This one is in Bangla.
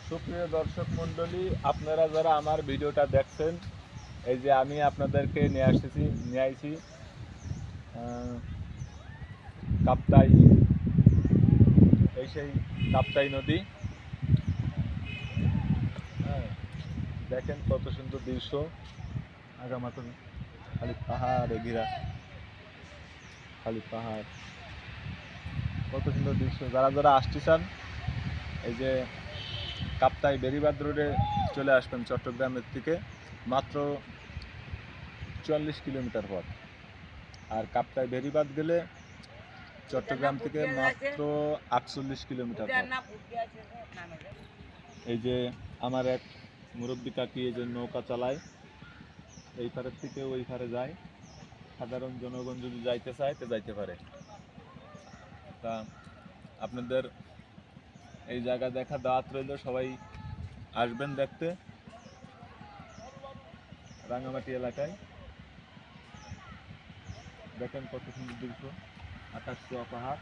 সুপ্রিয় দর্শক মণ্ডলী, আপনারা যারা আমার ভিডিওটা দেখছেন, এই যে আমি আপনাদেরকে নিয়ে আইছি কাপ্তাই, এই সেই কাপ্তাই নদী। হ্যাঁ, দেখেন কত সুন্দর দৃশ্য, আগামাথা খালি পাহাড়ে ঘেরা, খালি পাহাড়, কত সুন্দর দৃশ্য। যারা যারা আসতে চান, এই যে কাপ্তাই বেরিবাদ রোডে চলে আসবেন চট্টগ্রামের থেকে, মাত্র 44 কিলোমিটার পথ। আর কাপ্তাই বেরিবাদ গেলে চট্টগ্রাম থেকে মাত্র 48 কিলোমিটার পথ। এই যে আমার এক মুরব্বী কাকি এই যে নৌকা চালায়, এই পারের থেকে ওই পারে যায়। সাধারণ জনগণ যদি যাইতে চায় তো যাইতে পারে। তা আপনাদের এই জায়গা দেখা দাওয়াত রইল, সবাই আসবেন দেখতে রাঙামাটি এলাকায়। দেখেন কত সুন্দর দৃশ্য, আকাশ ছোঁয়া পাহাড়।